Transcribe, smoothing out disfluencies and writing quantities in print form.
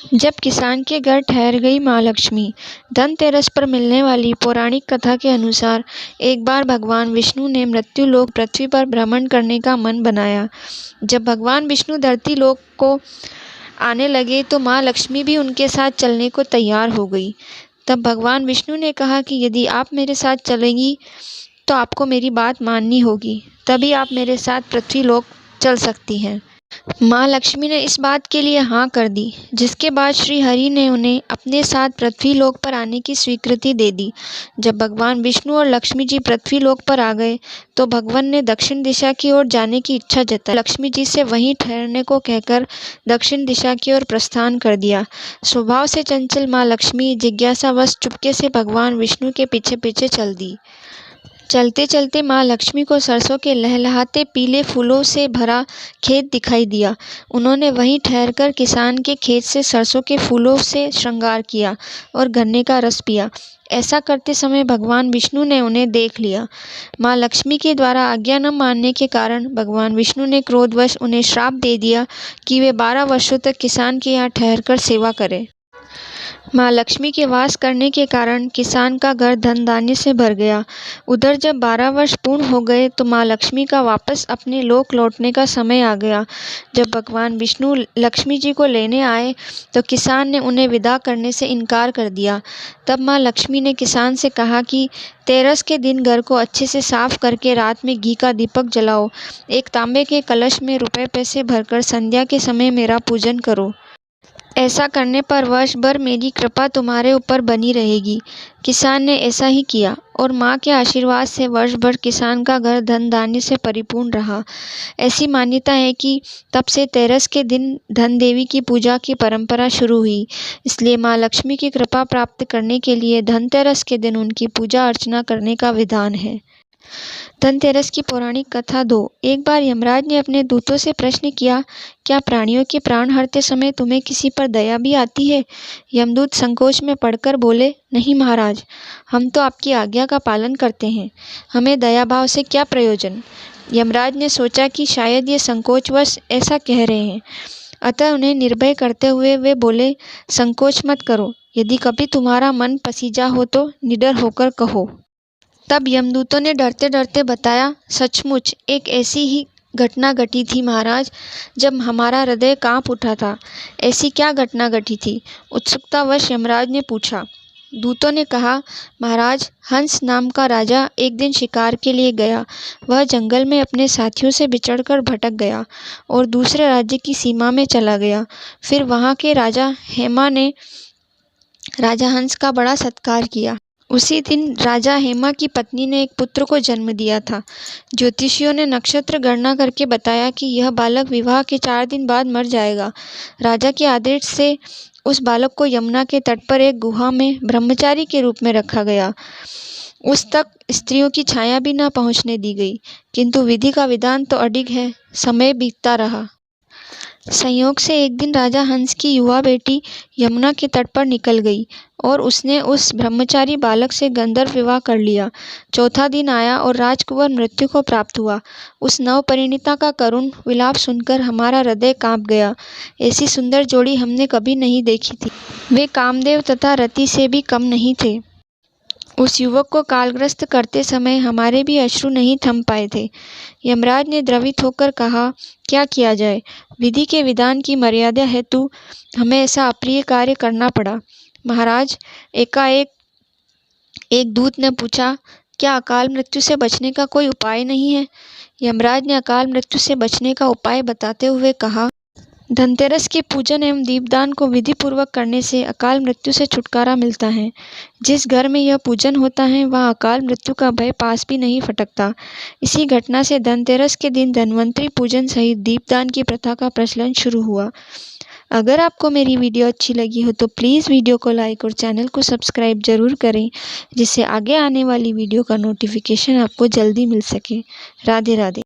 जब किसान के घर ठहर गई माँ लक्ष्मी। धनतेरस पर मिलने वाली पौराणिक कथा के अनुसार एक बार भगवान विष्णु ने मृत्यु लोक पृथ्वी पर भ्रमण करने का मन बनाया। जब भगवान विष्णु धरती लोक को आने लगे तो माँ लक्ष्मी भी उनके साथ चलने को तैयार हो गई। तब भगवान विष्णु ने कहा कि यदि आप मेरे साथ चलेंगी तो आपको मेरी बात माननी होगी, तभी आप मेरे साथ पृथ्वी लोक चल सकती हैं। माँ लक्ष्मी ने इस बात के लिए हाँ कर दी, जिसके बाद श्री हरि ने उन्हें अपने साथ पृथ्वी लोक पर आने की स्वीकृति दे दी। जब भगवान विष्णु और लक्ष्मी जी पृथ्वी लोक पर आ गए तो भगवान ने दक्षिण दिशा की ओर जाने की इच्छा जताई। लक्ष्मी जी से वहीं ठहरने को कहकर दक्षिण दिशा की ओर प्रस्थान कर दिया। स्वभाव से चंचल माँ लक्ष्मी जिज्ञासावश चुपके से भगवान विष्णु के पीछे पीछे चल दी। चलते चलते माँ लक्ष्मी को सरसों के लहलहाते पीले फूलों से भरा खेत दिखाई दिया। उन्होंने वहीं ठहरकर किसान के खेत से सरसों के फूलों से श्रृंगार किया और गन्ने का रस पिया। ऐसा करते समय भगवान विष्णु ने उन्हें देख लिया। माँ लक्ष्मी के द्वारा आज्ञा न मानने के कारण भगवान विष्णु ने क्रोधवश उन्हें श्राप दे दिया कि वे 12 वर्षों तक किसान के यहाँ ठहरकर सेवा करें। माँ लक्ष्मी के वास करने के कारण किसान का घर धन धान्य से भर गया। उधर जब 12 वर्ष पूर्ण हो गए तो माँ लक्ष्मी का वापस अपने लोक लौटने का समय आ गया। जब भगवान विष्णु लक्ष्मी जी को लेने आए तो किसान ने उन्हें विदा करने से इनकार कर दिया। तब माँ लक्ष्मी ने किसान से कहा कि तेरस के दिन घर को अच्छे से साफ करके रात में घी का दीपक जलाओ। एक तांबे के कलश में रुपए पैसे भरकर संध्या के समय मेरा पूजन करो। ऐसा करने पर वर्ष भर मेरी कृपा तुम्हारे ऊपर बनी रहेगी। किसान ने ऐसा ही किया और माँ के आशीर्वाद से वर्ष भर किसान का घर धन धान्य से परिपूर्ण रहा। ऐसी मान्यता है कि तब से तेरस के दिन धन देवी की पूजा की परंपरा शुरू हुई। इसलिए माँ लक्ष्मी की कृपा प्राप्त करने के लिए धनतेरस के दिन उनकी पूजा अर्चना करने का विधान है। धनतेरस की पौराणिक कथा 2। एक बार यमराज ने अपने दूतों से प्रश्न किया, क्या प्राणियों के प्राण हरते समय तुम्हें किसी पर दया भी आती है? यमदूत संकोच में पड़कर बोले, नहीं महाराज, हम तो आपकी आज्ञा का पालन करते हैं, हमें दया भाव से क्या प्रयोजन। यमराज ने सोचा कि शायद ये संकोचवश ऐसा कह रहे हैं, अतः उन्हें निर्भय करते हुए वे बोले, संकोच मत करो, यदि कभी तुम्हारा मन पसीजा हो तो निडर होकर कहो। तब यमदूतों ने डरते डरते बताया, सचमुच एक ऐसी ही घटना घटी थी महाराज, जब हमारा हृदय कांप उठा था। ऐसी क्या घटना घटी थी? उत्सुकतावश यमराज ने पूछा। दूतों ने कहा, महाराज, हंस नाम का राजा एक दिन शिकार के लिए गया। वह जंगल में अपने साथियों से बिछड़कर भटक गया और दूसरे राज्य की सीमा में चला गया। फिर वहाँ के राजा हेमा ने राजा हंस का बड़ा सत्कार किया। उसी दिन राजा हेमा की पत्नी ने एक पुत्र को जन्म दिया था। ज्योतिषियों ने नक्षत्र गणना करके बताया कि यह बालक विवाह के 4 दिन बाद मर जाएगा। राजा के आदेश से उस बालक को यमुना के तट पर एक गुहा में ब्रह्मचारी के रूप में रखा गया। उस तक स्त्रियों की छाया भी न पहुंचने दी गई, किंतु विधि का विधान तो अडिग है। समय बीतता रहा। संयोग से एक दिन राजा हंस की युवा बेटी यमुना के तट पर निकल गई और उसने उस ब्रह्मचारी बालक से गंधर्व विवाह कर लिया। चौथा दिन आया और राजकुंवर मृत्यु को प्राप्त हुआ। उस नवपरिणीता का करुण विलाप सुनकर हमारा हृदय कांप गया। ऐसी सुंदर जोड़ी हमने कभी नहीं देखी थी। वे कामदेव तथा रति से भी कम नहीं थे। उस युवक को कालग्रस्त करते समय हमारे भी अश्रु नहीं थम पाए थे। यमराज ने द्रवित होकर कहा, क्या किया जाए, विधि के विधान की मर्यादा हेतु हमें ऐसा अप्रिय कार्य करना पड़ा। महाराज, एकाएक एक दूत ने पूछा, क्या अकाल मृत्यु से बचने का कोई उपाय नहीं है? यमराज ने अकाल मृत्यु से बचने का उपाय बताते हुए कहा, धनतेरस के पूजन एवं दीपदान को विधि पूर्वक करने से अकाल मृत्यु से छुटकारा मिलता है। जिस घर में यह पूजन होता है वहाँ अकाल मृत्यु का भय पास भी नहीं फटकता। इसी घटना से धनतेरस के दिन धन्वंतरी पूजन सहित दीपदान की प्रथा का प्रचलन शुरू हुआ। अगर आपको मेरी वीडियो अच्छी लगी हो तो प्लीज़ वीडियो को लाइक और चैनल को सब्सक्राइब जरूर करें, जिससे आगे आने वाली वीडियो का नोटिफिकेशन आपको जल्दी मिल सके। राधे राधे।